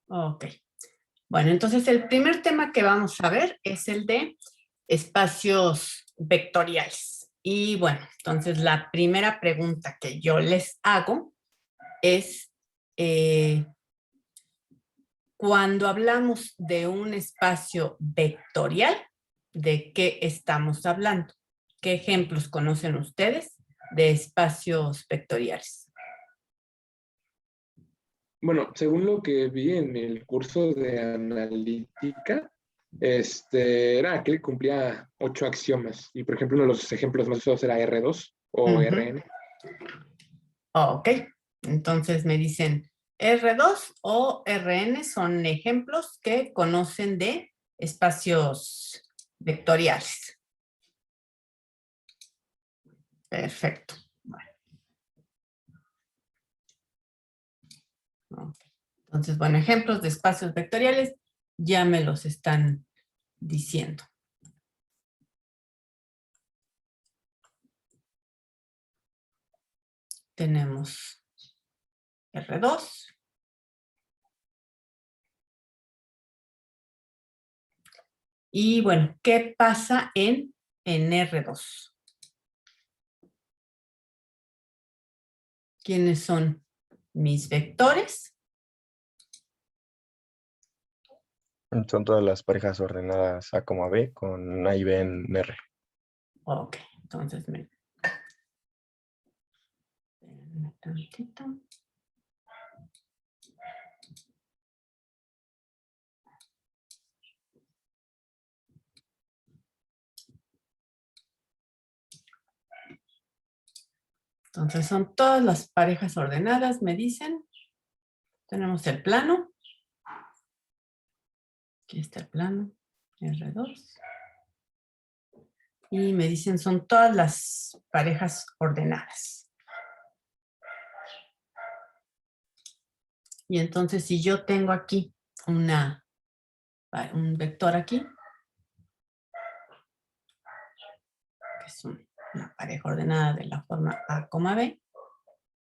Ok. Bueno, entonces el primer tema que vamos a ver es el de espacios vectoriales. Y bueno, entonces la primera pregunta que yo les hago es, cuando hablamos de un espacio vectorial, ¿de qué estamos hablando? ¿Qué ejemplos conocen ustedes de espacios vectoriales? Bueno, según lo que vi en el curso de analítica, era que cumplía 8 axiomas. Y por ejemplo, uno de los ejemplos más usados era R2 o RN. Ok, entonces me dicen R2 o RN son ejemplos que conocen de espacios vectoriales. Perfecto. Bueno. Entonces, bueno, ejemplos de espacios vectoriales ya me los están diciendo. Tenemos R2. Y bueno, ¿qué pasa en R2? ¿Quiénes son mis vectores? Son todas las parejas ordenadas A, B con A y B en R. Ok, entonces me... Un tantito. Entonces son todas las parejas ordenadas, me dicen. Tenemos el plano. Aquí está el plano, R2. Y me dicen son todas las parejas ordenadas. Y entonces si yo tengo aquí un vector aquí, que es una pareja ordenada de la forma A, B,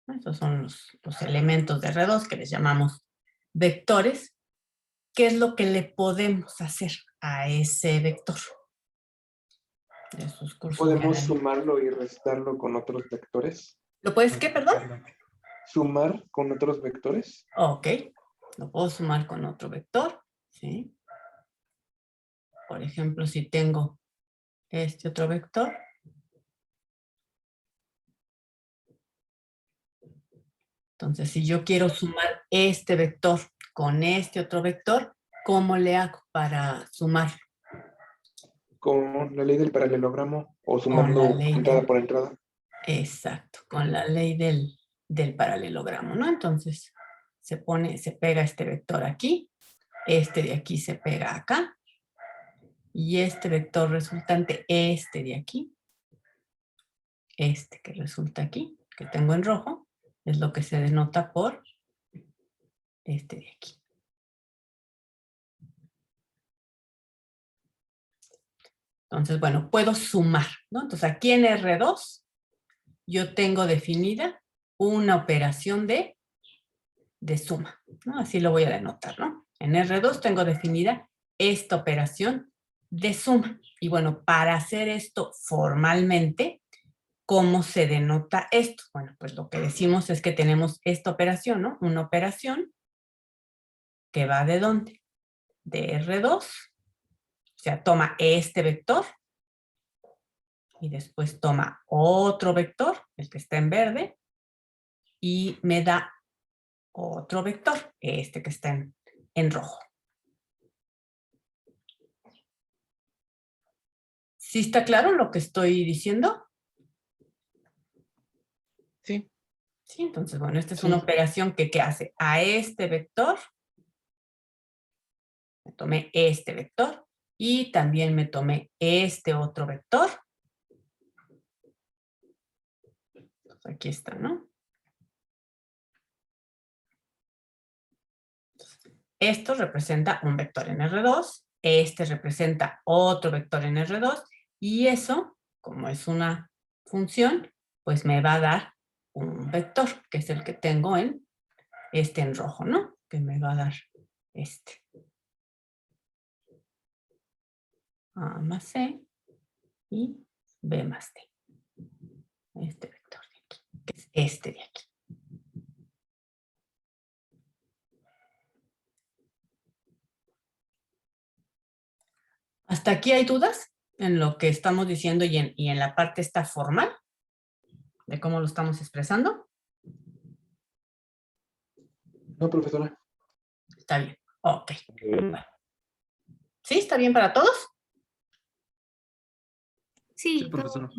estos son los elementos de R2 que les llamamos vectores. ¿Qué es lo que le podemos hacer a ese vector? De sus cursos ¿Podemos de sumarlo y restarlo con otros vectores? ¿Lo puedes qué, perdón? ¿Sumar con otros vectores? Ok, lo puedo sumar con otro vector, ¿sí? Por ejemplo, si tengo este otro vector, entonces si yo quiero sumar este vector con este otro vector, ¿cómo le hago para sumar? Con la ley del paralelogramo o Con la sumando ley entrada por entrada. Exacto, con la ley del paralelogramo, ¿no? Entonces se pega este vector aquí, este de aquí se pega acá, y este vector resultante, este de aquí, este que resulta aquí, que tengo en rojo, es lo que se denota por este de aquí. Entonces, bueno, puedo sumar, ¿no? Entonces, aquí en R2 yo tengo definida una operación de suma, ¿no? Así lo voy a denotar, ¿no? En R2 tengo definida esta operación de suma. Y bueno, para hacer esto formalmente, ¿cómo se denota esto? Bueno, pues lo que decimos es que tenemos esta operación, ¿no? Una operación que va ¿de dónde? De R2, o sea, toma este vector y después toma otro vector, el que está en verde, y me da otro vector, este que está en rojo. ¿Sí está claro lo que estoy diciendo? Sí. Sí, entonces, bueno, esta es una operación que ¿qué hace? A este vector, me tomé este vector y también me tomé este otro vector. Entonces, aquí está, ¿no? Esto representa un vector en R2, este representa otro vector en R2, y eso, como es una función, pues me va a dar un vector, que es el que tengo en rojo, ¿no? Que me va a dar este. A más C y B más D. Este vector de aquí, que es este de aquí. ¿Hasta aquí hay dudas en lo que estamos diciendo y en la parte esta formal de cómo lo estamos expresando? No, profesora. Está bien. Ok. Bueno. ¿Sí? ¿Está bien para todos? Sí, Sí, profesor.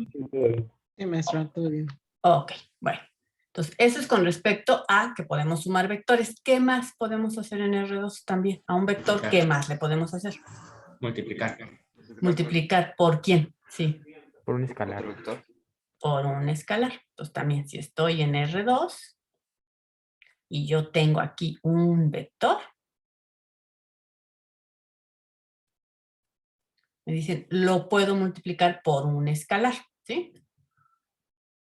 Sí, maestra, todo bien. Ok. Bueno. Entonces, eso es con respecto a que podemos sumar vectores. ¿Qué más podemos hacer en R2 también? A un vector, ¿qué más le podemos hacer? Multiplicar. Multiplicar por quién. Sí. Por un escalar. Otro vector. Por un escalar. Entonces, también si estoy en R2 y yo tengo aquí un vector, me dicen, lo puedo multiplicar por un escalar, ¿sí?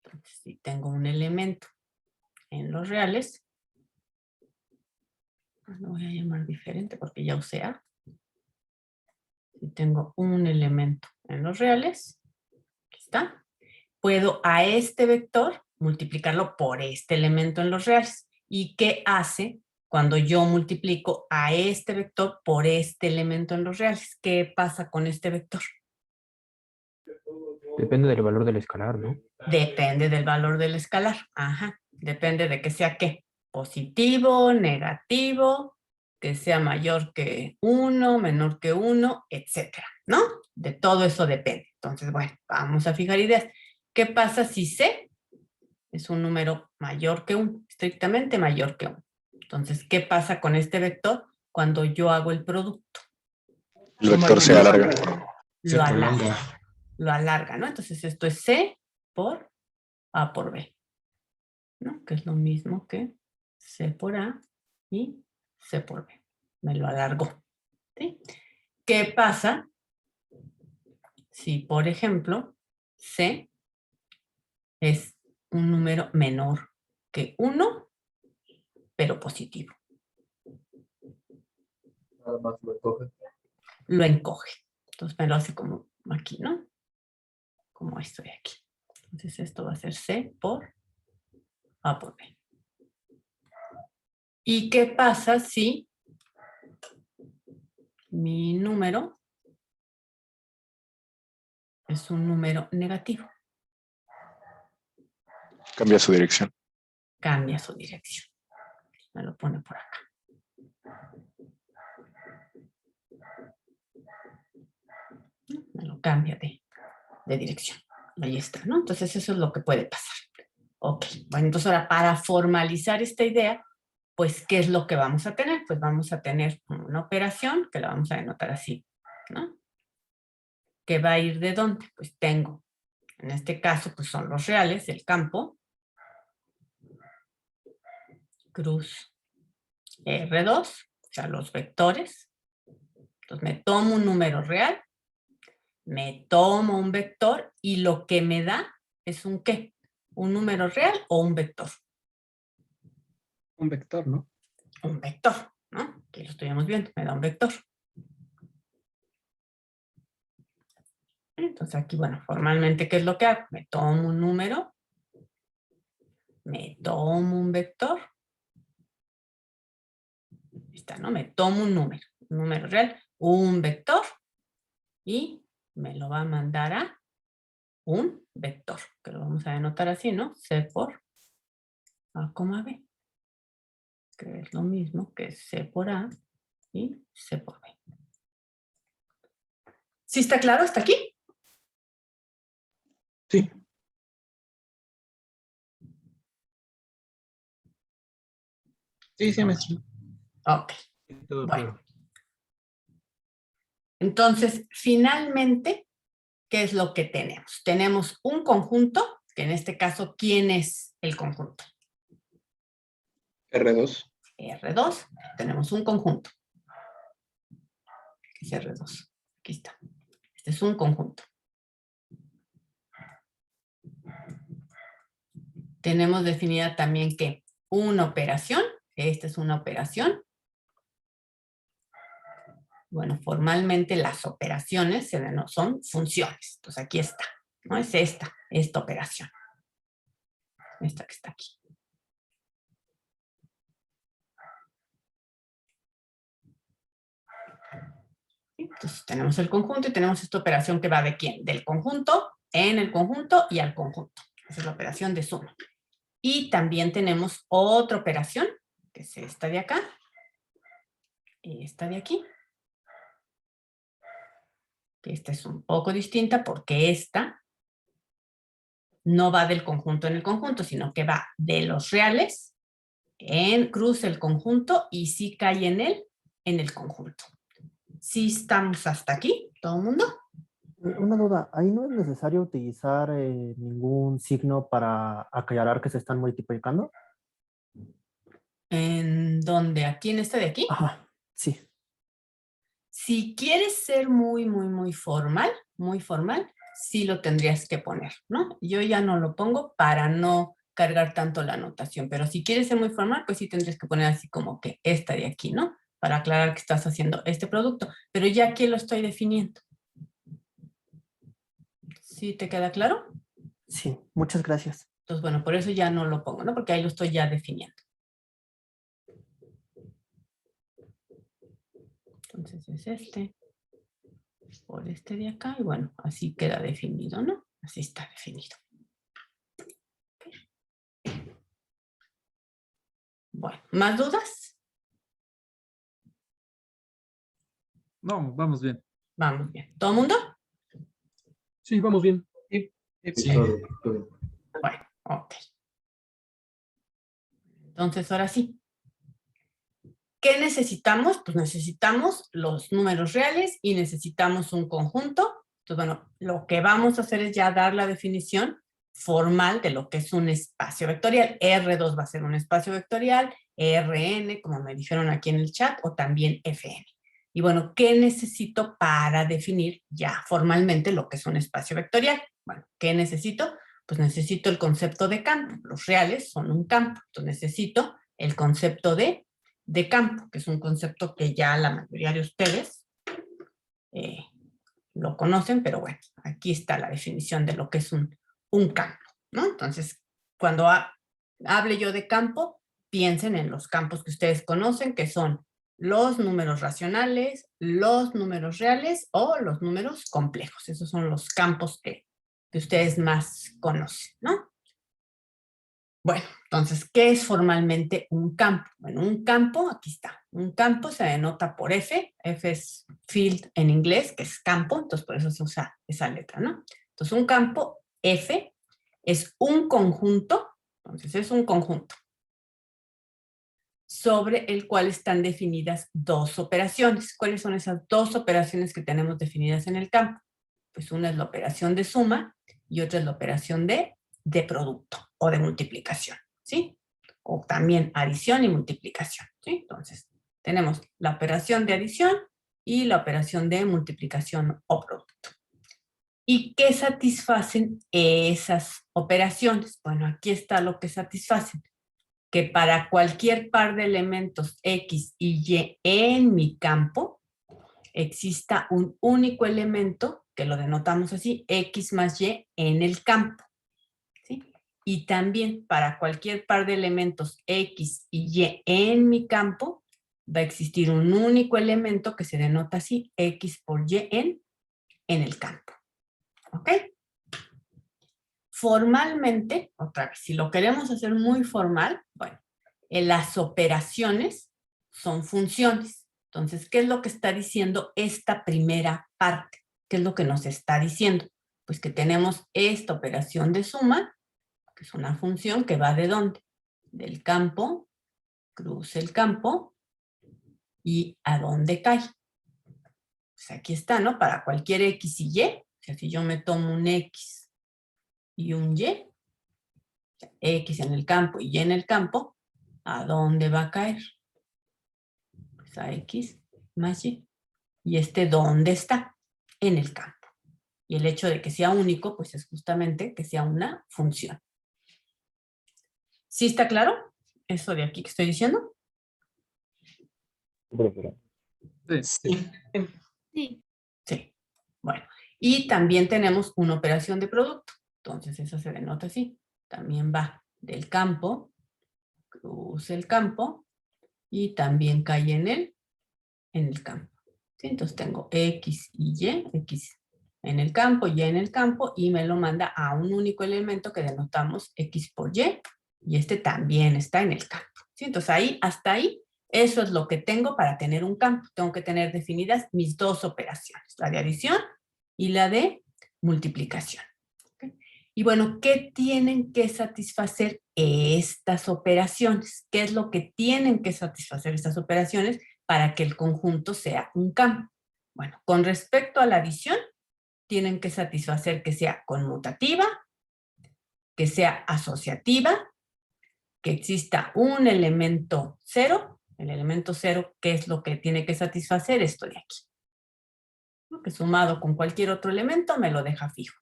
Entonces, si tengo un elemento en los reales, lo voy a llamar diferente porque ya usé A. Si tengo un elemento en los reales, aquí está, puedo a este vector multiplicarlo por este elemento en los reales. ¿Y qué hace cuando yo multiplico a este vector por este elemento en los reales? ¿Qué pasa con este vector? Depende del valor del escalar, ¿no? Depende del valor del escalar. Ajá. Depende de que sea qué. Positivo, negativo, que sea mayor que 1, menor que 1, etcétera, ¿no? De todo eso depende. Entonces, bueno, vamos a fijar ideas. ¿Qué pasa si C es un número mayor que 1? Estrictamente mayor que 1. Entonces, ¿qué pasa con este vector cuando yo hago el producto? El vector se alarga. Lo alarga. Lo alarga, ¿no? Entonces, esto es C por A por B, ¿no? Que es lo mismo que C por A y C por B. Me lo alargó, ¿sí? ¿Qué pasa si, por ejemplo, C es un número menor que 1, pero positivo? Nada más lo encoge. Lo encoge. Entonces me lo hace como aquí, ¿no? Como esto de aquí. Entonces esto va a ser C por A por B. ¿Y qué pasa si mi número es un número negativo? Cambia su dirección. Cambia su dirección. Me lo pone por acá. Me lo cambia de dirección. Ahí está, ¿no? Entonces eso es lo que puede pasar. Ok, bueno, entonces ahora para formalizar esta idea, pues, ¿qué es lo que vamos a tener? Pues vamos a tener una operación que la vamos a denotar así, ¿no? ¿Que va a ir de dónde? Pues tengo, en este caso, pues son los reales, el campo, cruz R2, o sea, los vectores. Entonces me tomo un número real, me tomo un vector y lo que me da es un ¿qué? ¿Un número real o un vector? Un vector, ¿no? Un vector, ¿no? Aquí lo estamos viendo, me da un vector. Entonces aquí, bueno, formalmente, ¿qué es lo que hago? Me tomo un número, me tomo un vector, está, ¿no? Me tomo un número real, un vector, y me lo va a mandar a un vector, que lo vamos a denotar así, ¿no? C por A, B, que es lo mismo que C por A y C por B. ¿Sí está claro hasta aquí? Sí. Sí, sí, maestra. Ok, Todo bueno. claro. Entonces, finalmente, ¿qué es lo que tenemos? Tenemos un conjunto, que en este caso, ¿quién es el conjunto? R2. R2, tenemos un conjunto. ¿Qué es R2? Aquí está. Este es un conjunto. Tenemos definida también que una operación, esta es una operación, Bueno, formalmente las operaciones son funciones. Entonces aquí está, ¿no? Es esta operación. Esta que está aquí. Entonces tenemos el conjunto y tenemos esta operación que va de ¿quién? Del conjunto, en el conjunto y al conjunto. Esa es la operación de suma. Y también tenemos otra operación, que es esta de acá, y esta de aquí. Esta es un poco distinta porque esta no va del conjunto en el conjunto, sino que va de los reales cruza el conjunto y sí cae en el conjunto. ¿Sí estamos hasta aquí, todo el mundo? Una duda, ahí no es necesario utilizar ningún signo para aclarar que se están multiplicando. ¿En dónde? ¿Aquí en este de aquí? Ajá, sí. Si quieres ser muy formal, sí lo tendrías que poner, ¿no? Yo ya no lo pongo para no cargar tanto la anotación, pero si quieres ser muy formal, pues sí tendrías que poner así como que esta de aquí, ¿no? Para aclarar que estás haciendo este producto, pero ya aquí lo estoy definiendo. ¿Sí te queda claro? Sí, muchas gracias. Entonces, bueno, por eso ya no lo pongo, ¿no? Porque ahí lo estoy ya definiendo. Entonces es este, por este de acá, y bueno, así queda definido, ¿no? Así está definido. Bueno, ¿más dudas? No, vamos bien. Vamos bien. ¿Todo el mundo? Sí, vamos bien. Sí. Bueno, ok. Entonces, ahora sí. ¿Qué necesitamos? Pues necesitamos los números reales y necesitamos un conjunto. Entonces, bueno, lo que vamos a hacer es ya dar la definición formal de lo que es un espacio vectorial. R2 va a ser un espacio vectorial, Rn, como me dijeron aquí en el chat, o también Fn. Y bueno, ¿qué necesito para definir ya formalmente lo que es un espacio vectorial? Bueno, ¿qué necesito? Pues necesito el concepto de campo. Los reales son un campo. Entonces necesito el concepto de campo, que es un concepto que ya la mayoría de ustedes lo conocen, pero bueno, aquí está la definición de lo que es un campo, ¿no? Entonces, cuando hable yo de campo, piensen en los campos que ustedes conocen, que son los números racionales, los números reales o los números complejos. Esos son los campos que ustedes más conocen, ¿no? Bueno, entonces, ¿qué es formalmente un campo? Bueno, un campo, aquí está. Un campo se denota por F. F es field en inglés, que es campo, entonces por eso se usa esa letra, ¿no? Entonces, un campo F es un conjunto, entonces es un conjunto, sobre el cual están definidas dos operaciones. ¿Cuáles son esas dos operaciones que tenemos definidas en el campo? Pues una es la operación de suma y otra es la operación de producto o de multiplicación, ¿sí? O también adición y multiplicación, ¿sí? Entonces, tenemos la operación de adición y la operación de multiplicación o producto. ¿Y qué satisfacen esas operaciones? Bueno, aquí está lo que satisfacen. Que para cualquier par de elementos X y Y en mi campo, exista un único elemento, que lo denotamos así, X más Y en el campo. ¿Sí? Y también para cualquier par de elementos X y Y en mi campo, va a existir un único elemento que se denota así, X por Y en el campo. ¿Ok? Formalmente, otra vez, si lo queremos hacer muy formal, bueno, las operaciones son funciones. Entonces, ¿qué es lo que está diciendo esta primera parte? ¿Qué es lo que nos está diciendo? Pues que tenemos esta operación de suma, que es una función que va ¿de dónde? Del campo, cruza el campo, y ¿a dónde cae? Pues aquí está, ¿no? Para cualquier X y Y, o sea, si yo me tomo un X y un Y, X en el campo y Y en el campo, ¿a dónde va a caer? Pues a X más Y. ¿Y dónde está? En el campo. Y el hecho de que sea único, pues es justamente que sea una función. ¿Sí está claro eso de aquí que estoy diciendo? Sí. Sí. Sí. Bueno, y también tenemos una operación de producto. Entonces, eso se denota así. También va del campo, cruza el campo, y también cae en el campo. ¿Sí? Entonces, tengo X y Y, X en el campo, Y en el campo, y me lo manda a un único elemento que denotamos X por y este también está en el campo. ¿Sí? Entonces, ahí, hasta ahí, eso es lo que tengo para tener un campo. Tengo que tener definidas mis dos operaciones, la de adición y la de multiplicación. ¿Okay? Y bueno, ¿qué tienen que satisfacer estas operaciones? ¿Qué es lo que tienen que satisfacer estas operaciones para que el conjunto sea un campo? Bueno, con respecto a la adición, tienen que satisfacer que sea conmutativa, que sea asociativa, que exista un elemento cero. El elemento cero, ¿qué es lo que tiene que satisfacer? Esto de aquí. ¿No? Que sumado con cualquier otro elemento me lo deja fijo.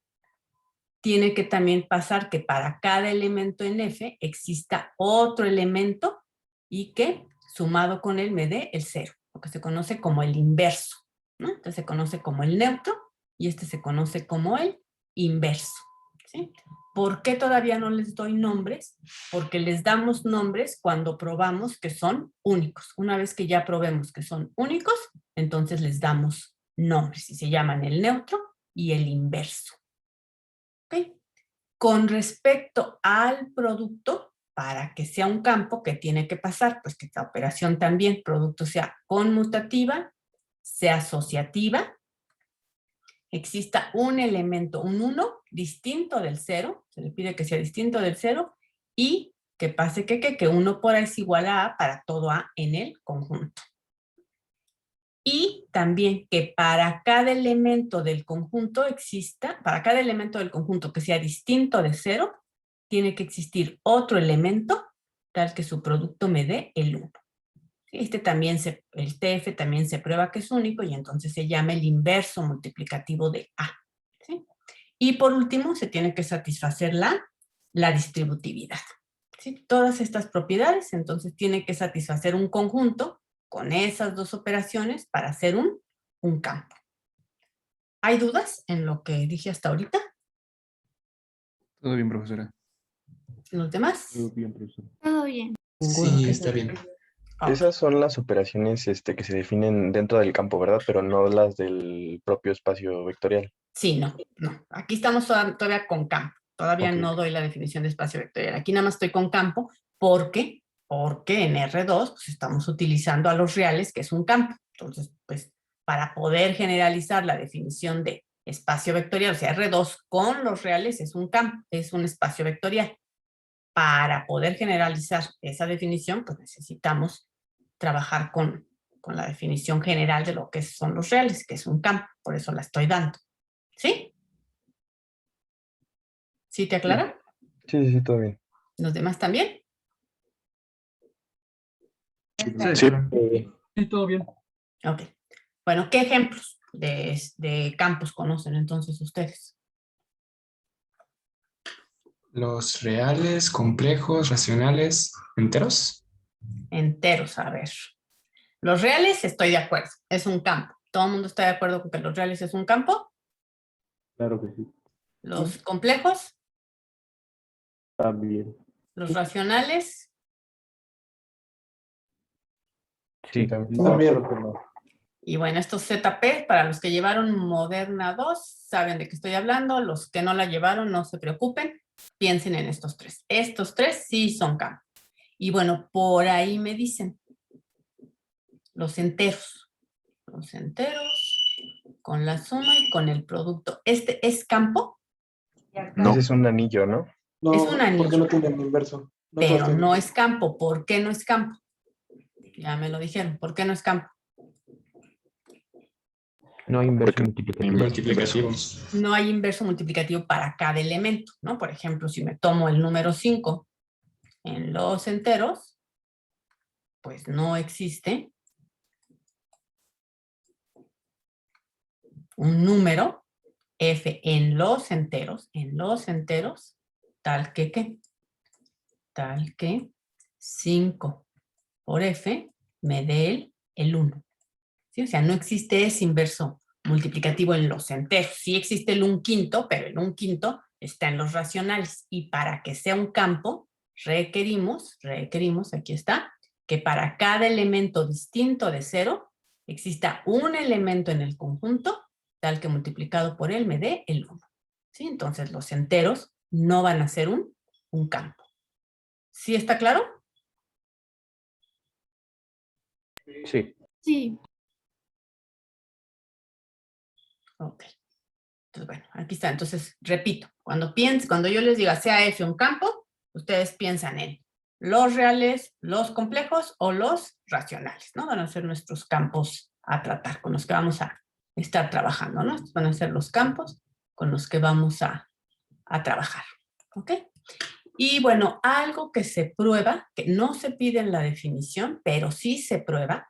Tiene que también pasar que para cada elemento en F exista otro elemento y que sumado con él me dé el cero, lo que se conoce como el inverso, ¿no? Entonces se conoce como el neutro y este se conoce como el inverso, ¿sí? ¿Por qué todavía no les doy nombres? Porque les damos nombres cuando probamos que son únicos. Una vez que ya probemos que son únicos, entonces les damos nombres y se llaman el neutro y el inverso. ¿Okay? Con respecto al producto, para que sea un campo, ¿qué tiene que pasar? Pues que esta operación también, producto, sea conmutativa, sea asociativa, exista un elemento, un 1, distinto del 0, se le pide que sea distinto del 0, y que pase que 1 por A es igual a A para todo A en el conjunto. Y también que para cada elemento del conjunto exista, para cada elemento del conjunto que sea distinto de 0, tiene que existir otro elemento tal que su producto me dé el 1. Este también el TF también se prueba que es único y entonces se llama el inverso multiplicativo de A. ¿Sí? Y por último, se tiene que satisfacer la distributividad. ¿Sí? Todas estas propiedades, entonces, tienen que satisfacer un conjunto con esas dos operaciones para hacer un campo. ¿Hay dudas en lo que dije hasta ahorita? Todo bien, profesora. ¿Los demás? Bien, profesor. Todo bien. Sí, está bien. Ok. Esas son las operaciones que se definen dentro del campo, ¿verdad? Pero no las del propio espacio vectorial. Sí, no. Aquí estamos todavía con campo. Todavía Ok, no doy la definición de espacio vectorial. Aquí nada más estoy con campo porque en R2 pues, estamos utilizando a los reales, que es un campo. Entonces, pues, para poder generalizar la definición de espacio vectorial, o sea, R2 con los reales es un campo, es un espacio vectorial. Para poder generalizar esa definición, pues necesitamos trabajar con la definición general de lo que son los reales, que es un campo. Por eso la estoy dando. ¿Sí? ¿Sí te aclara? sí, todo bien. ¿Los demás también? Sí. Sí, todo bien. Ok. Bueno, ¿qué ejemplos de campos conocen entonces ustedes? Los reales, complejos, racionales, enteros. Enteros, a ver. Los reales, estoy de acuerdo, es un campo. ¿Todo el mundo está de acuerdo con que los reales es un campo? Claro que sí. ¿Los complejos? También. ¿Los racionales? Sí. También. También. Y bueno, estos ZP, para los que llevaron Moderna 2, saben de qué estoy hablando. Los que no la llevaron, no se preocupen. Piensen en estos tres. Estos tres sí son campos. Y bueno, por ahí me dicen los enteros. Los enteros con la suma y con el producto. ¿Este es campo? No. Ese es un anillo, ¿no? No, Es un anillo. porque no tienen inverso. No todos Pero tienen. no es campo. ¿Por qué no es campo? Ya me lo dijeron. ¿Por qué no es campo? No hay inverso multiplicativo. Multiplicativos. No hay inverso multiplicativo para cada elemento, ¿no? Por ejemplo, si me tomo el número 5 en los enteros, pues no existe un número f en los enteros, tal que, ¿qué? Tal que 5 por f me dé el 1. ¿sí? O sea, no existe ese inverso multiplicativo en los enteros. Sí existe el 1/5, pero el 1/5 está en los racionales. Y para que sea un campo, requerimos, aquí está, que para cada elemento distinto de 0 exista un elemento en el conjunto, tal que multiplicado por él me dé el 1. ¿Sí? Entonces los enteros no van a ser un campo. ¿Sí está claro? Sí. Sí. Ok. Entonces, bueno, aquí está. Entonces, repito, cuando yo les diga sea F un campo, ustedes piensan en los reales, los complejos o los racionales, ¿no? Van a ser nuestros campos a tratar, con los que vamos a estar trabajando, ¿no? Estos van a ser los campos con los que vamos a trabajar, ¿ok? Y bueno, algo que se prueba, que no se pide en la definición, pero sí se prueba,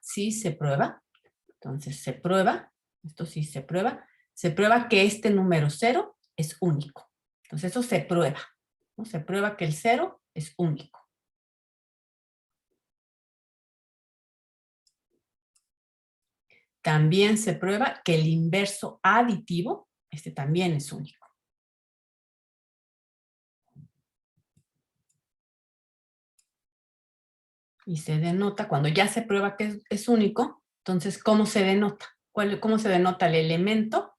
entonces se prueba, esto sí se prueba que este número 0 es único. Entonces eso se prueba, ¿no? Se prueba que el 0 es único. También se prueba que el inverso aditivo, este también es único. Y se denota, cuando ya se prueba que es único, entonces, ¿cómo se denota? ¿Cómo se denota el elemento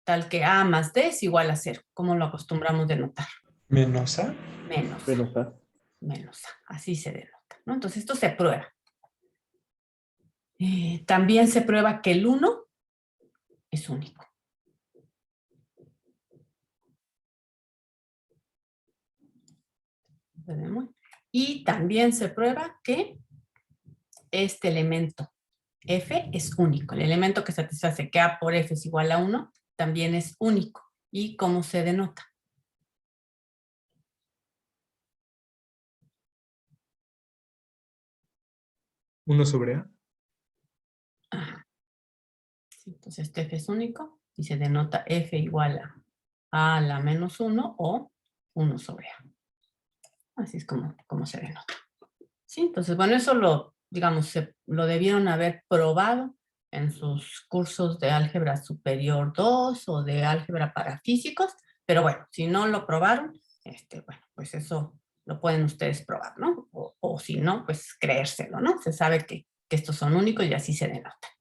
tal que A más D es igual a 0? ¿Cómo lo acostumbramos denotar? Menos A. Menos A. Menos A. Menos A. Así se denota, ¿no? Entonces, esto se prueba. También se prueba que el 1 es único. Y también se prueba que este elemento F es único. El elemento que satisface que A por F es igual a 1 también es único. ¿Y cómo se denota? ¿1 sobre A? Ajá. Sí, entonces este F es único y se denota F igual a la menos 1 o 1 sobre A. Así es como se denota. Sí, entonces, bueno, eso lo debieron haber probado en sus cursos de álgebra superior 2 o de álgebra para físicos, pero bueno, si no lo probaron, bueno, pues eso lo pueden ustedes probar, ¿no? O si no, pues creérselo, ¿no? Se sabe que estos son únicos y así se denotan.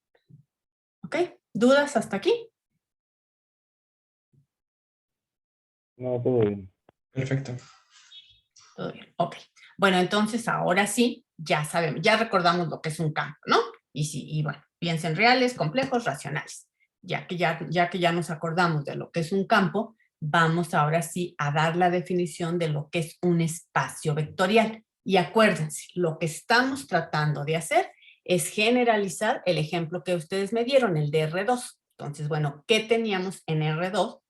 ¿Ok? ¿Dudas hasta aquí? No, todo bien. Perfecto. Todo bien, ok. Bueno, entonces ahora sí, ya sabemos, ya recordamos lo que es un campo, ¿no? Y bueno, piensen reales, complejos, racionales. Ya que ya nos acordamos de lo que es un campo, vamos ahora sí a dar la definición de lo que es un espacio vectorial. Y acuérdense, lo que estamos tratando de hacer es generalizar el ejemplo que ustedes me dieron, el de R2. Entonces, bueno, ¿qué teníamos en R2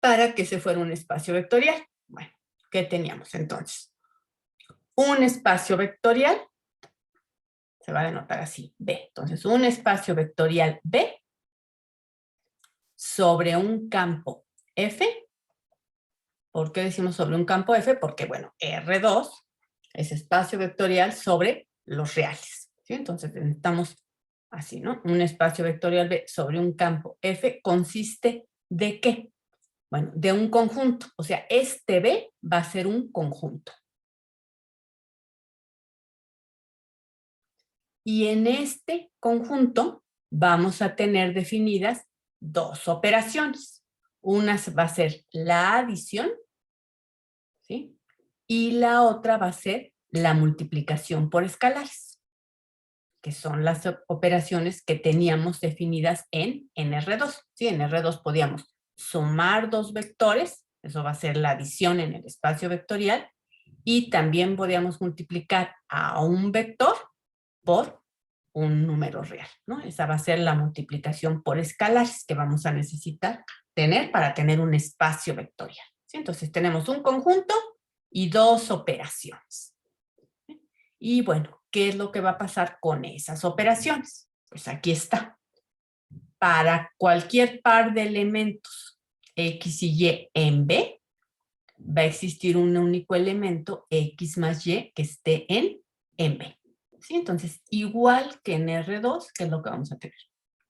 para que se fuera un espacio vectorial? Bueno, ¿qué teníamos entonces? Un espacio vectorial, se va a denotar así, B. Entonces, un espacio vectorial B sobre un campo F. ¿Por qué decimos sobre un campo F? Porque, bueno, R2 es espacio vectorial sobre los reales, ¿sí? Entonces, necesitamos así, ¿no? Un espacio vectorial B sobre un campo F consiste ¿de qué? Bueno, de un conjunto. O sea, este B va a ser un conjunto. Y en este conjunto vamos a tener definidas dos operaciones. Una va a ser la adición, ¿sí? Y la otra va a ser la multiplicación por escalares, que son las operaciones que teníamos definidas en R2. ¿Sí? En R2 podíamos sumar dos vectores, eso va a ser la adición en el espacio vectorial, y también podíamos multiplicar a un vector por un número real, ¿no? Esa va a ser la multiplicación por escalares que vamos a necesitar tener para tener un espacio vectorial, ¿sí? Entonces tenemos un conjunto y dos operaciones. Y bueno, ¿qué es lo que va a pasar con esas operaciones? Pues aquí está. Para cualquier par de elementos X y Y en B, va a existir un único elemento X más Y que esté en B. ¿Sí? Entonces, igual que en R2, ¿qué es lo que vamos a tener?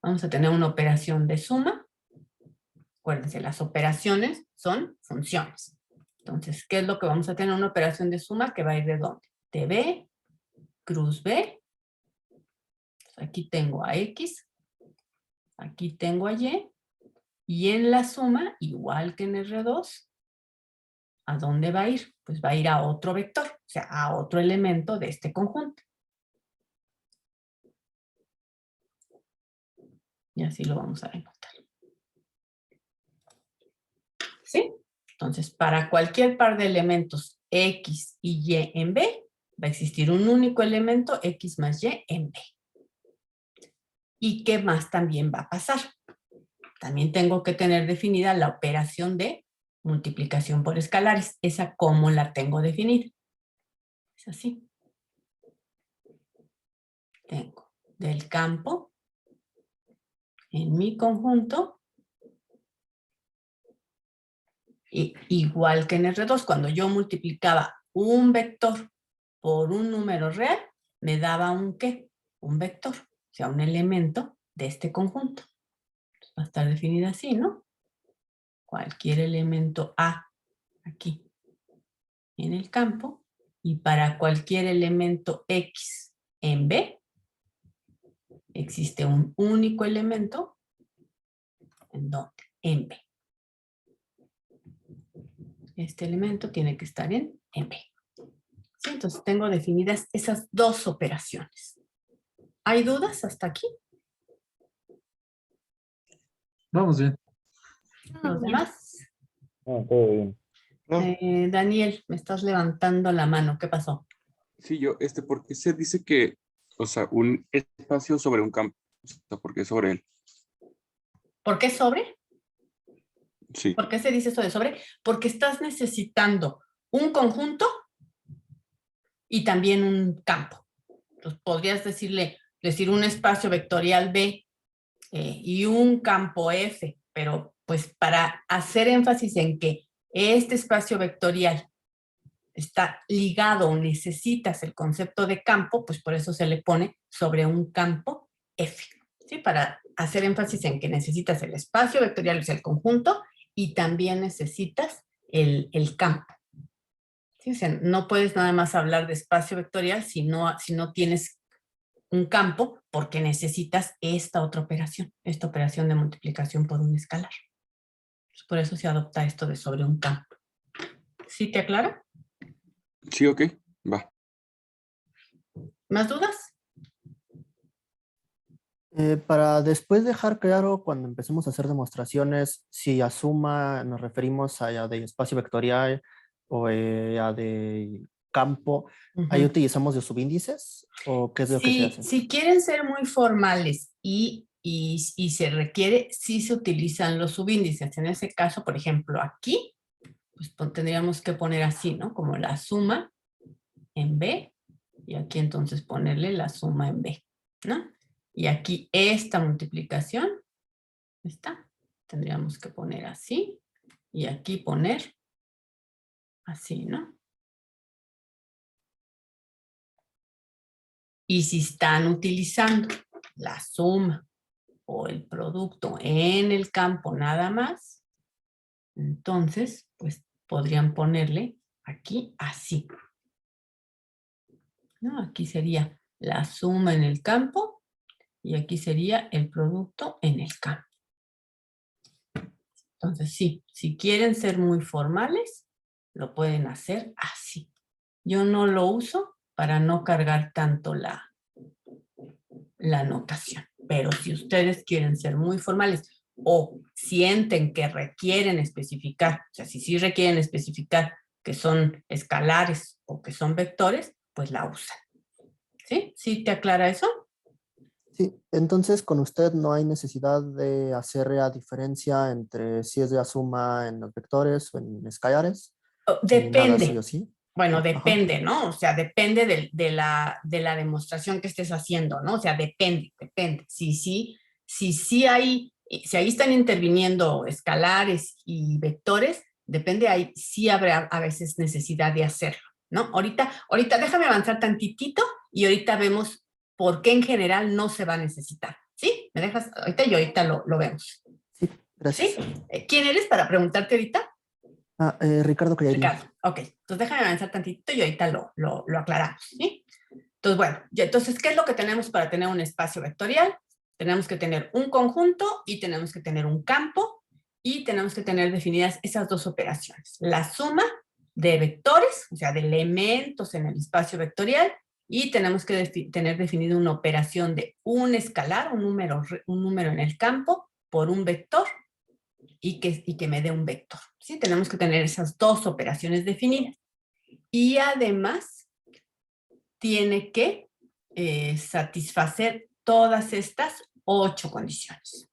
Vamos a tener una operación de suma. Acuérdense, las operaciones son funciones. Entonces, ¿qué es lo que vamos a tener? Una operación de suma que va a ir de dónde? De B, cruz B. Aquí tengo a X, aquí tengo a Y. Y en la suma, igual que en R2, ¿a dónde va a ir? Pues va a ir a otro vector, o sea, a otro elemento de este conjunto. Y así lo vamos a denotar. ¿Sí? Entonces, para cualquier par de elementos X y Y en B, va a existir un único elemento X más Y en B. ¿Y qué más también va a pasar? También tengo que tener definida la operación de multiplicación por escalares. ¿Esa cómo la tengo definida? Es así. Tengo del campo en mi conjunto, y igual que en R2, cuando yo multiplicaba un vector por un número real, me daba un ¿qué? Un vector, o sea, un elemento de este conjunto. Entonces, va a estar definida así, ¿no? Cualquier elemento A aquí en el campo, y para cualquier elemento X en B, existe un único elemento en donde, en B. Este elemento tiene que estar en B. ¿Sí? Entonces tengo definidas esas dos operaciones. ¿Hay dudas hasta aquí? Vamos bien. ¿Los demás? No, todo bien. No, Daniel, me estás levantando la mano. ¿Qué pasó? sí, yo, ¿por qué se dice que, o sea, un espacio sobre un campo? O sea, ¿por qué sobre él? ¿Por qué sobre? Sí. ¿Por qué se dice esto de sobre? Porque estás necesitando un conjunto y también un campo. Entonces, podrías decir un espacio vectorial B y un campo F, pero pues para hacer énfasis en que este espacio vectorial está ligado o necesitas el concepto de campo, pues por eso se le pone sobre un campo F, ¿sí? Para hacer énfasis en que necesitas el espacio vectorial, o sea, el conjunto, y también necesitas el campo. ¿Sí? O sea, no puedes nada más hablar de espacio vectorial si no tienes un campo, porque necesitas esta operación de multiplicación por un escalar. Por eso se adopta esto de sobre un campo. ¿Sí te aclara? Sí, ok, va. ¿Más dudas? Para después dejar claro cuando empecemos a hacer demostraciones, si a suma nos referimos a ya de espacio vectorial o a de campo, ¿ahí utilizamos de subíndices o qué es lo que se hace? Si quieren ser muy formales y se requiere, sí se utilizan los subíndices. En ese caso, por ejemplo, aquí, pues tendríamos que poner así, ¿no? Como la suma en B, y aquí entonces ponerle la suma en B, ¿no? Y aquí esta multiplicación, tendríamos que poner así, y aquí poner así, ¿no? Y si están utilizando la suma o el producto en el campo nada más, entonces, pues podrían ponerle aquí así, ¿no? Aquí sería la suma en el campo y aquí sería el producto en el campo. Entonces, sí, si quieren ser muy formales, lo pueden hacer así. Yo no lo uso para no cargar tanto la notación. Pero si ustedes quieren ser muy formales o sienten que requieren especificar, o sea, si sí requieren especificar que son escalares o que son vectores, pues la usan. ¿Sí? ¿Sí te aclara eso? Sí, entonces con usted no hay necesidad de hacer la diferencia entre si es de la suma en los vectores o en escalares. Nada sí Depende. o sí. Bueno, Ajá. depende, ¿no? O sea, depende de la demostración que estés haciendo, ¿no? O sea, depende. Si ahí están interviniendo escalares y vectores, depende, ahí sí habrá a veces necesidad de hacerlo, ¿no? Ahorita déjame avanzar tantitito y ahorita vemos por qué en general no se va a necesitar. ¿Sí? ¿Me dejas ahorita y ahorita lo vemos? Sí, gracias. ¿Sí? ¿Quién eres para preguntarte ahorita? Ricardo Collarín. Ricardo, ok. Entonces déjame avanzar tantito y ahorita lo aclaramos, ¿sí? Entonces, bueno, ya, entonces, ¿qué es lo que tenemos para tener un espacio vectorial? Tenemos que tener un conjunto y tenemos que tener un campo y tenemos que tener definidas esas dos operaciones. La suma de vectores, o sea, de elementos en el espacio vectorial, y tenemos que tener definido una operación de un escalar, un número en el campo por un vector y que me dé un vector. ¿Sí? Tenemos que tener esas dos operaciones definidas. Y además, tiene que satisfacer todas estas 8 condiciones.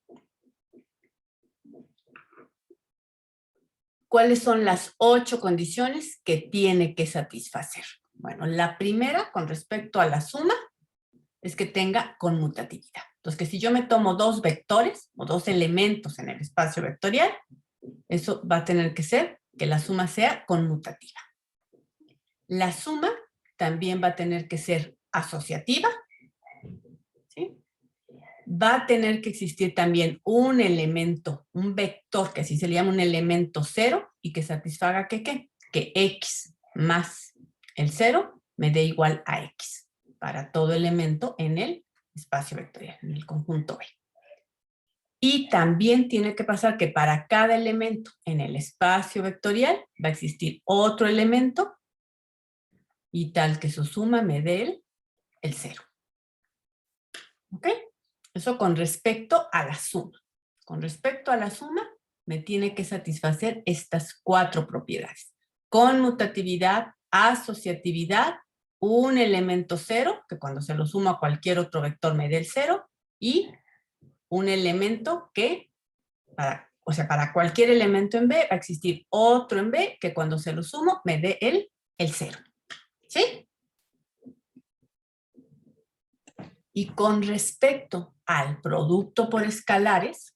¿Cuáles son las 8 condiciones que tiene que satisfacer? Bueno, la primera, con respecto a la suma, es que tenga conmutatividad. Entonces, que si yo me tomo dos vectores o dos elementos en el espacio vectorial, eso va a tener que ser que la suma sea conmutativa. La suma también va a tener que ser asociativa, ¿sí? Va a tener que existir también un elemento, un vector, que así se le llama un elemento cero, y que satisfaga ¿qué? Que x más el cero me dé igual a x, para todo elemento en el espacio vectorial, en el conjunto B. Y también tiene que pasar que para cada elemento en el espacio vectorial va a existir otro elemento y tal que su suma me dé el cero. ¿Ok? Eso con respecto a la suma. Con respecto a la suma, me tiene que satisfacer estas 4 propiedades. Conmutatividad, asociatividad, un elemento cero, que cuando se lo sumo a cualquier otro vector me dé el cero, y un elemento que, para cualquier elemento en B, va a existir otro en B, que cuando se lo sumo me dé el cero. ¿Sí? Y con respecto al producto por escalares,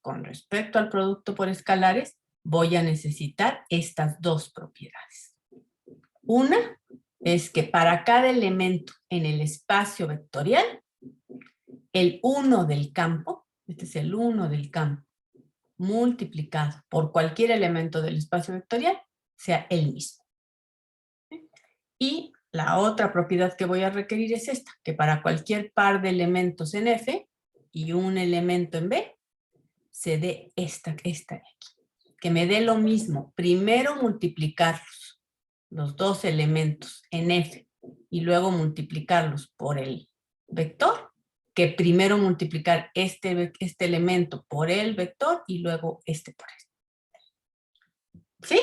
voy a necesitar estas 2 propiedades. Una es que para cada elemento en el espacio vectorial, el 1 del campo, este es el 1 del campo, multiplicado por cualquier elemento del espacio vectorial, sea el mismo. Y la otra propiedad que voy a requerir es esta, que para cualquier par de elementos en F y un elemento en B, se dé esta de aquí. Que me dé lo mismo, primero multiplicarlos, los dos elementos en F, y luego multiplicarlos por el vector, que primero multiplicar este elemento por el vector y luego este por este. ¿Sí?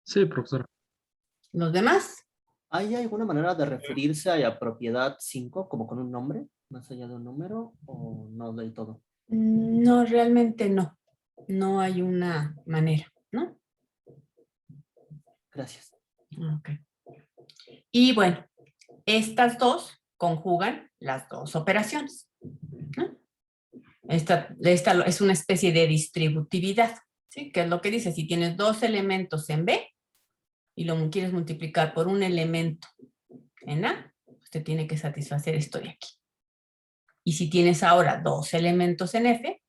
Sí, profesor. ¿Los demás? ¿Hay alguna manera de referirse a la propiedad 5 como con un nombre, más allá de un número, o no del todo? No, realmente no. No hay una manera, ¿no? Gracias. Ok. Y bueno, estas dos conjugan las dos operaciones, ¿no? Esta es una especie de distributividad, ¿sí? Que es lo que dice, si tienes dos elementos en B y lo quieres multiplicar por un elemento en A, pues te tiene que satisfacer esto de aquí. Y si tienes ahora dos elementos en F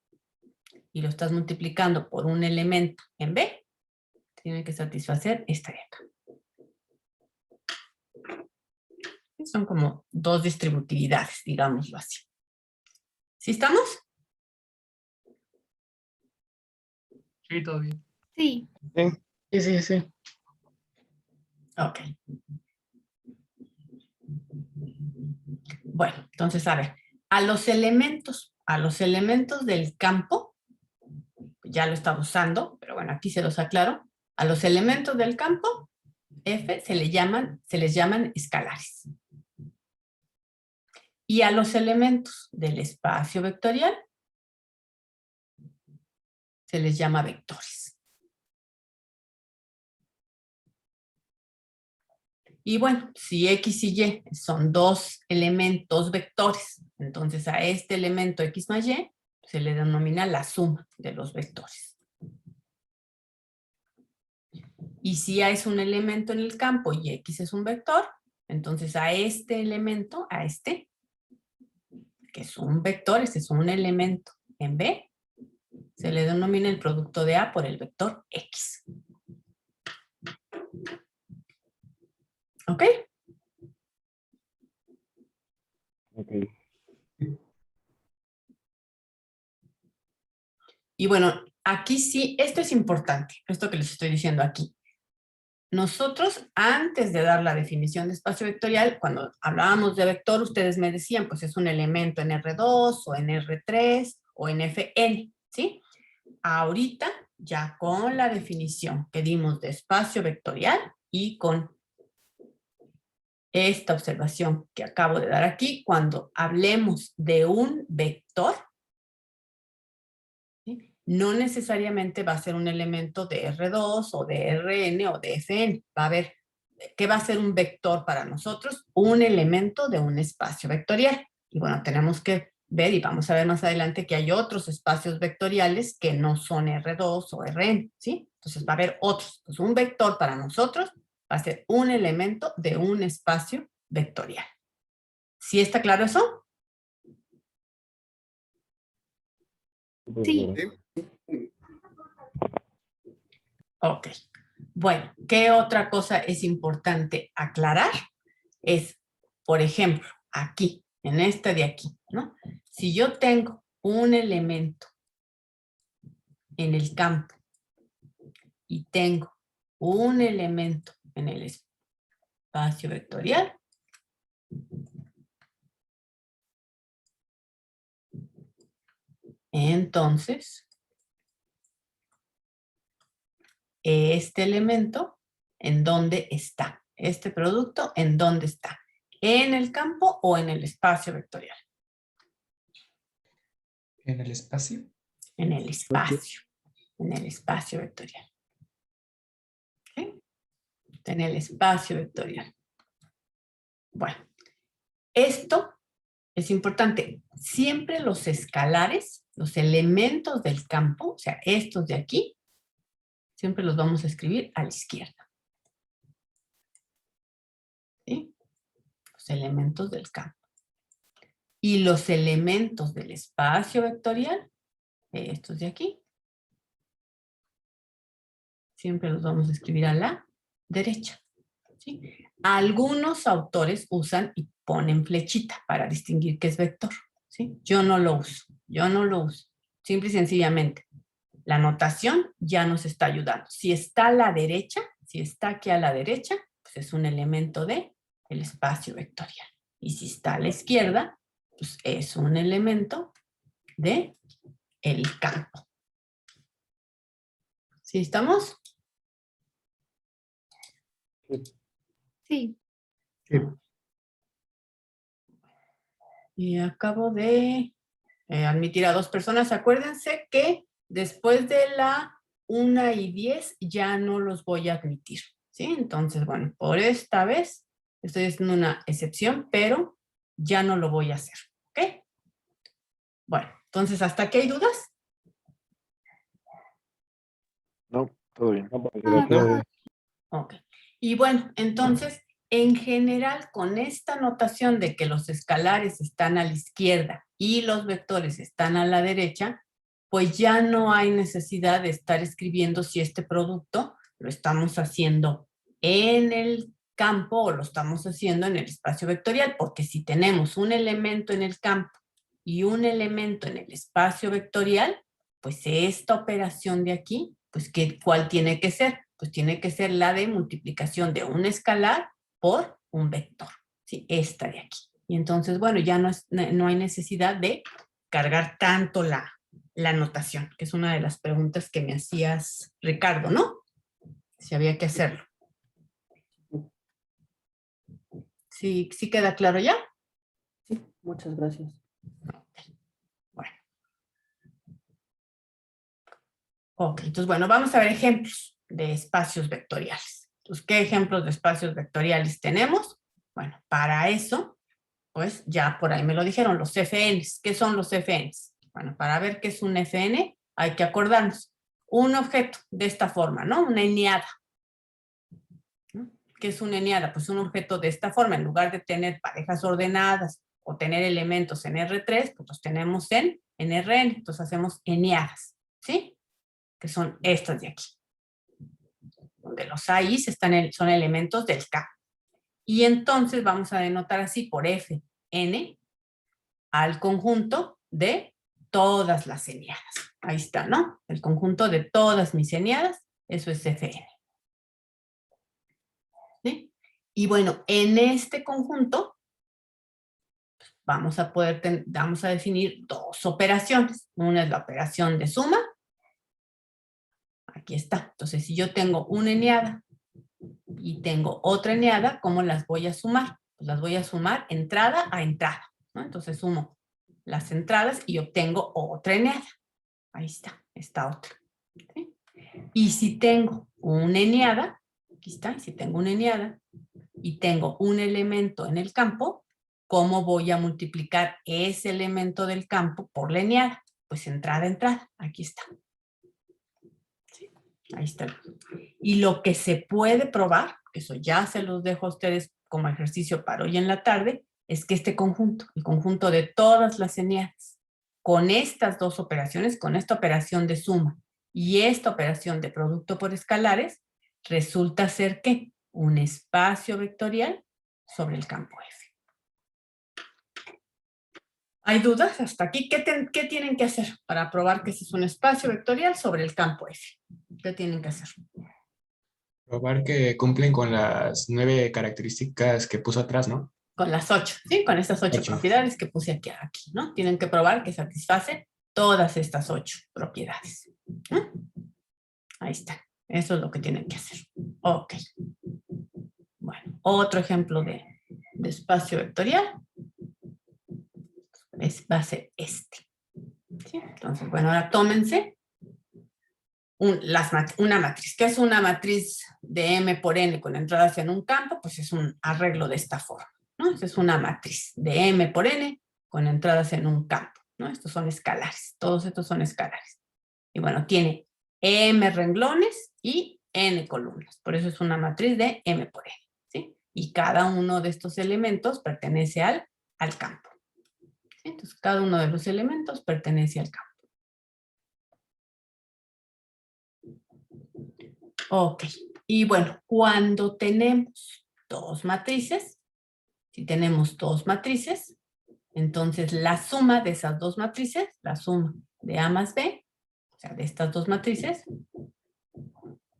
y lo estás multiplicando por un elemento en B, tiene que satisfacer esta de acá. Son como dos distributividades, digámoslo así. ¿Sí estamos? Sí, todo bien. Sí. Sí. Ok. Bueno, entonces, a ver, a los elementos del campo, ya lo estaba usando, pero bueno, aquí se los aclaro. A los elementos del campo, F, se les llaman escalares. Y a los elementos del espacio vectorial, se les llama vectores. Y bueno, si X y Y son dos elementos vectores, entonces a este elemento X más Y se le denomina la suma de los vectores. Y si A es un elemento en el campo y X es un vector, entonces a este elemento, que es un vector, este es un elemento en B, se le denomina el producto de A por el vector X. ¿Ok? Ok. Y bueno, aquí sí, esto es importante, esto que les estoy diciendo aquí. Nosotros, antes de dar la definición de espacio vectorial, cuando hablábamos de vector, ustedes me decían, pues es un elemento en R2 o en R3 o en Fn, ¿sí? Ahorita, ya con la definición que dimos de espacio vectorial y con esta observación que acabo de dar aquí, cuando hablemos de un vector, ¿sí? No necesariamente va a ser un elemento de R2 o de Rn o de Fn. Va a haber, ¿qué va a ser un vector para nosotros? Un elemento de un espacio vectorial. Y bueno, tenemos que ver, y vamos a ver más adelante, que hay otros espacios vectoriales que no son R2 o Rn, ¿sí? Entonces va a haber otros. Pues un vector para nosotros va a ser un elemento de un espacio vectorial. ¿Sí está claro eso? Sí. Ok. Bueno, ¿qué otra cosa es importante aclarar? Es, por ejemplo, aquí, en esta de aquí, ¿no? Si yo tengo un elemento en el campo y tengo un elemento en el espacio vectorial, entonces, este elemento, ¿en dónde está? Este producto, ¿en dónde está? ¿En el campo o en el espacio vectorial? ¿En el espacio? En el espacio. En el espacio vectorial. ¿Sí? En el espacio vectorial. Bueno, esto es importante. Siempre los escalares, los elementos del campo, o sea, estos de aquí, siempre los vamos a escribir a la izquierda. ¿Sí? Los elementos del campo. Y los elementos del espacio vectorial, estos de aquí, siempre los vamos a escribir a la derecha. ¿Sí? Algunos autores usan y ponen flechita para distinguir qué es vector. ¿Sí? Yo no lo uso. Yo no lo uso. Simple y sencillamente. La notación ya nos está ayudando. Si está a la derecha, si está aquí a la derecha, pues es un elemento del espacio vectorial. Y si está a la izquierda, pues es un elemento del campo. ¿Sí estamos? Sí. Y acabo de admitir a 2 personas. Acuérdense que después de la 1:10 ya no los voy a admitir, ¿sí? Entonces, bueno, por esta vez estoy haciendo una excepción, pero ya no lo voy a hacer, ¿ok? Bueno, entonces, ¿hasta aquí hay dudas? No, todo bien. Gracias. Ok. Y bueno, entonces, en general, con esta notación de que los escalares están a la izquierda y los vectores están a la derecha, pues ya no hay necesidad de estar escribiendo si este producto lo estamos haciendo en el campo o lo estamos haciendo en el espacio vectorial, porque si tenemos un elemento en el campo y un elemento en el espacio vectorial, pues esta operación de aquí, pues ¿cuál tiene que ser? Pues tiene que ser la de multiplicación de un escalar por un vector, ¿sí? Esta de aquí. Y entonces, bueno, ya no hay necesidad de cargar tanto la notación, que es una de las preguntas que me hacías, Ricardo, ¿no? Si había que hacerlo. ¿Sí queda claro ya? Sí, muchas gracias. Bueno. Ok, entonces, bueno, vamos a ver ejemplos de espacios vectoriales. Entonces, ¿qué ejemplos de espacios vectoriales tenemos? Bueno, para eso, pues ya por ahí me lo dijeron, los FNs. ¿Qué son los FNs? Bueno, para ver qué es un FN, hay que acordarnos. Un objeto de esta forma, ¿no? Una eneada. ¿No? ¿Qué es una eneada? Pues un objeto de esta forma, en lugar de tener parejas ordenadas o tener elementos en R3, pues los tenemos en Rn, entonces hacemos eneadas, ¿sí? Que son estas de aquí. Donde los AIs son elementos del K. Y entonces vamos a denotar así por Fn al conjunto de todas las eneadas. Ahí está, ¿no? El conjunto de todas mis eneadas, eso es Fn. ¿Sí? Y bueno, en este conjunto vamos a definir dos operaciones. Una es la operación de suma. Aquí está. Entonces, si yo tengo una eneada y tengo otra eneada, ¿cómo las voy a sumar? Pues las voy a sumar entrada a entrada, ¿no? Entonces sumo las entradas y obtengo otra eneada. Ahí está, esta otra. ¿Sí? Y si tengo una eneada, aquí está, si tengo una eneada y tengo un elemento en el campo, ¿cómo voy a multiplicar ese elemento del campo por la eneada? Pues entrada a entrada, aquí está. ¿Sí? Ahí está. Y lo que se puede probar, eso ya se los dejo a ustedes como ejercicio para hoy en la tarde, es que este conjunto, el conjunto de todas las eneadas, con estas dos operaciones, con esta operación de suma y esta operación de producto por escalares, resulta ser ¿qué? Un espacio vectorial sobre el campo F. ¿Hay dudas hasta aquí? ¿Qué tienen que hacer para probar que ese es un espacio vectorial sobre el campo F? ¿Qué tienen que hacer? Probar que cumplen con las 9 características que puso atrás, ¿no? Con las 8, ¿sí? Con estas 8 propiedades que puse aquí, ¿no? Tienen que probar que satisface todas estas 8 propiedades. ¿No? Ahí está. Eso es lo que tienen que hacer. Ok. Bueno, otro ejemplo de espacio vectorial va a ser este. ¿Sí? Entonces, bueno, ahora tómense una matriz. ¿Qué es una matriz de M por N con entradas en un campo? Pues es un arreglo de esta forma, ¿no? Esta es una matriz de M por N con entradas en un campo, ¿no? Estos son escalares, todos estos son escalares. Y bueno, tiene M renglones y N columnas, por eso es una matriz de M por N, ¿sí? Y cada uno de estos elementos pertenece al campo. ¿Sí? Entonces, cada uno de los elementos pertenece al campo. Ok, y bueno, cuando tenemos dos matrices, si tenemos dos matrices, entonces la suma de esas dos matrices, la suma de A más B, o sea, de estas dos matrices,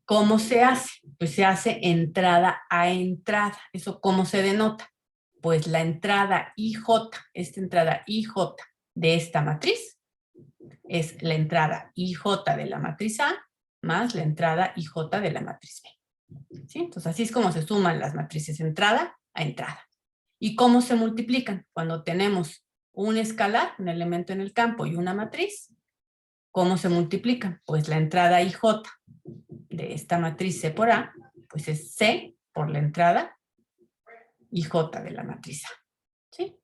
¿cómo se hace? Pues se hace entrada a entrada. ¿Eso cómo se denota? Pues la entrada IJ, esta entrada IJ de esta matriz, es la entrada IJ de la matriz A más la entrada IJ de la matriz B. ¿Sí? Entonces, así es como se suman las matrices entrada a entrada. ¿Y cómo se multiplican? Cuando tenemos un escalar, un elemento en el campo y una matriz, ¿cómo se multiplican? Pues la entrada IJ de esta matriz C por A, pues es C por la entrada IJ de la matriz A. ¿Sí?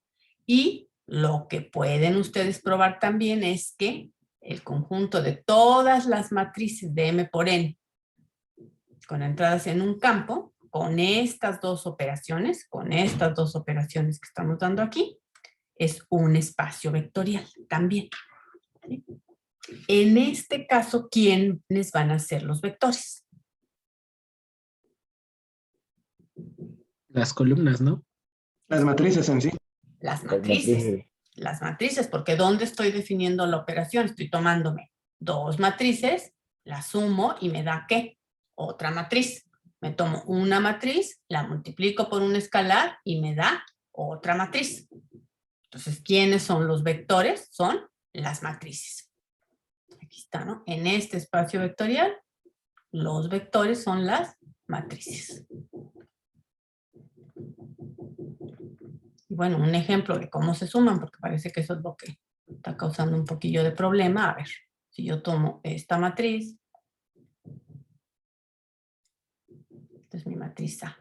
Y lo que pueden ustedes probar también es que el conjunto de todas las matrices de M por N con entradas en un campo, con estas dos operaciones que estamos dando aquí, es un espacio vectorial también. ¿Sí? En este caso, ¿quiénes van a ser los vectores? Las columnas, ¿no? Las matrices en sí. Las matrices, porque ¿dónde estoy definiendo la operación? Estoy tomándome dos matrices, las sumo y me da ¿qué? Otra matriz. Me tomo una matriz, la multiplico por un escalar y me da otra matriz. Entonces, ¿quiénes son los vectores? Son las matrices. Aquí está, ¿no? En este espacio vectorial, los vectores son las matrices. Y bueno, un ejemplo de cómo se suman, porque parece que eso es lo que está causando un poquillo de problema. A ver, si yo tomo esta matriz, esta es mi matriz A.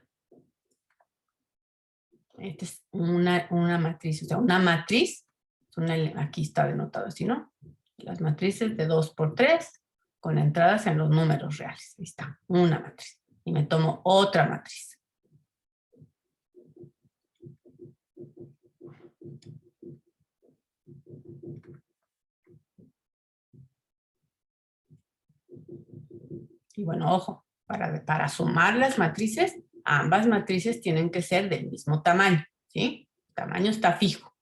Esta es una matriz, o sea, una matriz, aquí está denotado así, ¿no? Las matrices de 2 por 3 con entradas en los números reales. Ahí está, una matriz. Y me tomo otra matriz. Y bueno, ojo, para sumar las matrices, ambas matrices tienen que ser del mismo tamaño, ¿sí? El tamaño está fijo.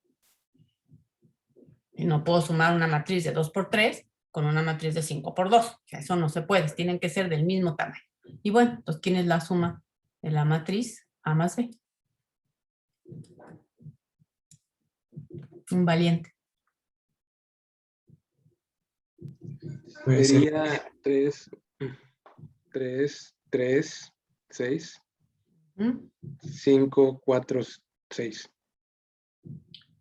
Y no puedo sumar una matriz de 2 por 3 con una matriz de 5 por 2. O sea, eso no se puede, tienen que ser del mismo tamaño. Y bueno, entonces, ¿quién es la suma de la matriz A más B? Un valiente. Puede ser Sería 3, 6, 5, 4, 6.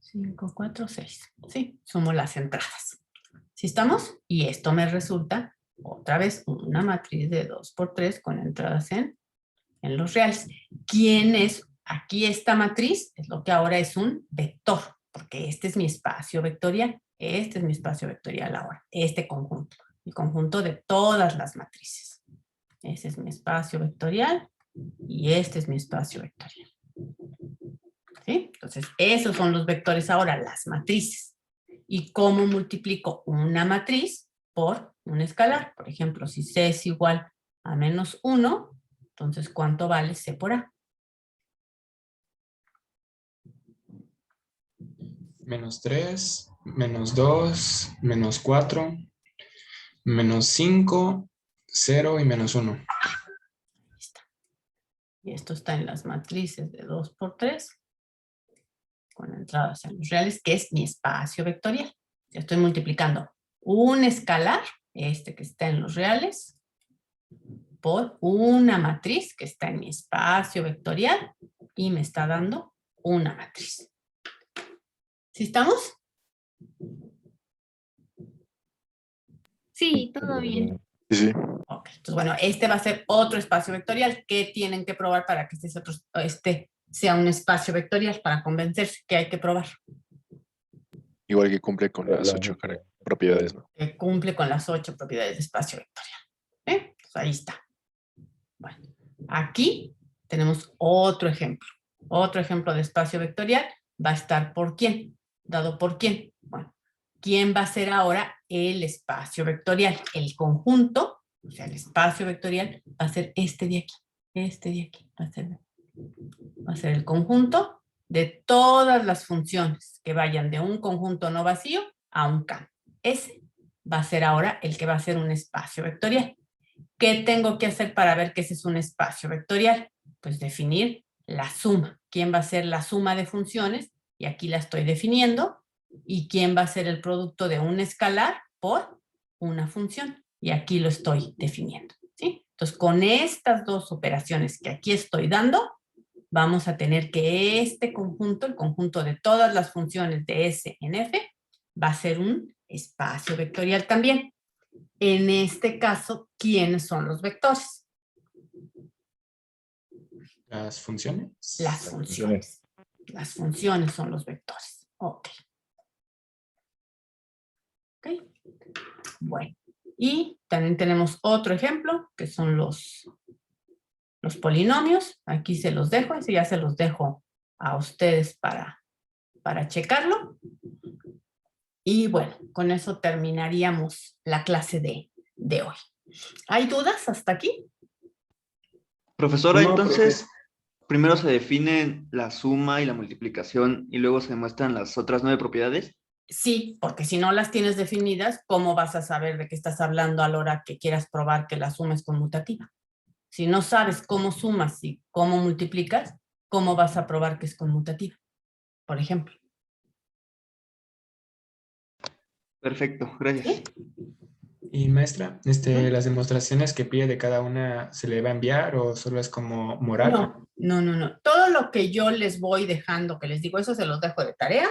5, 4, 6. Sí, sumo las entradas. ¿Sí estamos? Y esto me resulta, otra vez, una matriz de 2 por 3 con entradas en los reales. ¿Quién es? Aquí esta matriz es lo que ahora es un vector, porque este es mi espacio vectorial. Este es mi espacio vectorial ahora, este conjunto. El conjunto de todas las matrices. Ese es mi espacio vectorial y este es mi espacio vectorial. ¿Sí? Entonces, esos son los vectores ahora, las matrices. ¿Y cómo multiplico una matriz por un escalar? Por ejemplo, si C es igual a menos 1, entonces, ¿cuánto vale C por A? menos 3, menos 2, menos 4, menos 5, 0 y menos 1. Ahí está. Y esto está en las matrices de 2 por 3, con entradas en los reales, que es mi espacio vectorial. Ya estoy multiplicando un escalar, este que está en los reales, por una matriz que está en mi espacio vectorial y me está dando una matriz. ¿Sí estamos? Sí, todo bien. Sí, sí. Ok, entonces bueno, este va a ser otro espacio vectorial. ¿Qué tienen que probar para que este sea un espacio vectorial? Para convencerse, ¿qué hay que probar? Igual que cumple con las 8 propiedades, ¿no? Que cumple con las 8 propiedades de espacio vectorial. Pues ahí está. Bueno, aquí tenemos otro ejemplo. Otro ejemplo de espacio vectorial va a estar por quién. ¿Dado por quién? Bueno, ¿quién va a ser ahora el espacio vectorial? El conjunto, o sea, el espacio vectorial va a ser este de aquí. Este de aquí va a ser el conjunto de todas las funciones que vayan de un conjunto no vacío a un campo. Ese va a ser ahora el que va a ser un espacio vectorial. ¿Qué tengo que hacer para ver que ese es un espacio vectorial? Pues definir la suma. ¿Quién va a ser la suma de funciones? Y aquí la estoy definiendo. ¿Y quién va a ser el producto de un escalar por una función? Y aquí lo estoy definiendo, ¿sí? Entonces, con estas dos operaciones que aquí estoy dando, vamos a tener que este conjunto, el conjunto de todas las funciones de S en F, va a ser un espacio vectorial también. En este caso, ¿quiénes son los vectores? Las funciones. Las funciones. Las funciones son los vectores. Ok. Ok. Bueno. Y también tenemos otro ejemplo, que son los polinomios. Aquí se los dejo, ese ya se los dejo a ustedes para checarlo. Y bueno, con eso terminaríamos la clase de hoy. ¿Hay dudas hasta aquí? Profesora, No, entonces, primero se definen la suma y la multiplicación y luego se demuestran las otras 9 propiedades. Sí, porque si no las tienes definidas, ¿cómo vas a saber de qué estás hablando a la hora que quieras probar que la suma es conmutativa? Si no sabes cómo sumas y cómo multiplicas, ¿cómo vas a probar que es conmutativa? Por ejemplo. Perfecto, gracias. ¿Sí? Y maestra, las demostraciones que pide de cada una, ¿se le va a enviar o solo es como moral? No. Todo lo que yo les voy dejando, que les digo, eso se los dejo de tarea,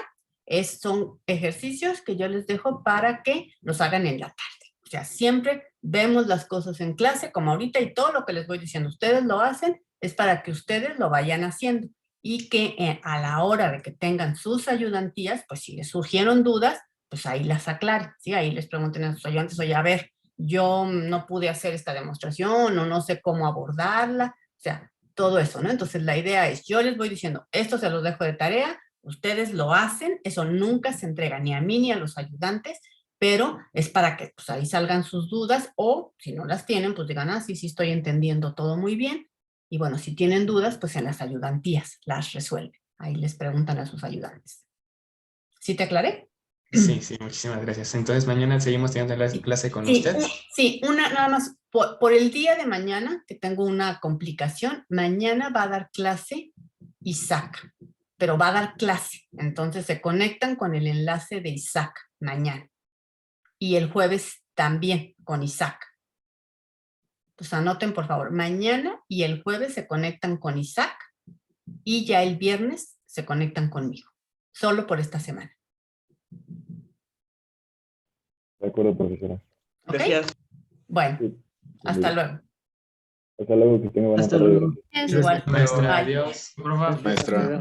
son ejercicios que yo les dejo para que los hagan en la tarde. O sea, siempre vemos las cosas en clase como ahorita y todo lo que les voy diciendo, ustedes lo hacen, es para que ustedes lo vayan haciendo y que a la hora de que tengan sus ayudantías, pues si les surgieron dudas, pues ahí las aclaren, ¿sí? Ahí les pregunten a sus ayudantes, oye, a ver, yo no pude hacer esta demostración o no sé cómo abordarla, o sea, todo eso, ¿no? Entonces la idea es, yo les voy diciendo, esto se los dejo de tarea, ustedes lo hacen, eso nunca se entrega ni a mí ni a los ayudantes, pero es para que pues, ahí salgan sus dudas o si no las tienen, pues digan, sí, sí estoy entendiendo todo muy bien. Y bueno, si tienen dudas, pues en las ayudantías las resuelven. Ahí les preguntan a sus ayudantes. ¿Sí te aclaré? Sí, sí, muchísimas gracias. Entonces mañana seguimos teniendo la clase con usted. Sí, nada más, por el día de mañana, que tengo una complicación, mañana va a dar clase Isaac, pero va a dar clase. Entonces se conectan con el enlace de Isaac mañana. Y el jueves también con Isaac. Entonces anoten, por favor, mañana y el jueves se conectan con Isaac y ya el viernes se conectan conmigo. Solo por esta semana. De acuerdo, profesora. ¿Ok? Gracias. Bueno, Sí. hasta luego. Hasta luego, que tenga buena Hasta tarde. luego. Igual. Maestra, Bye. adiós. Profe. Maestra.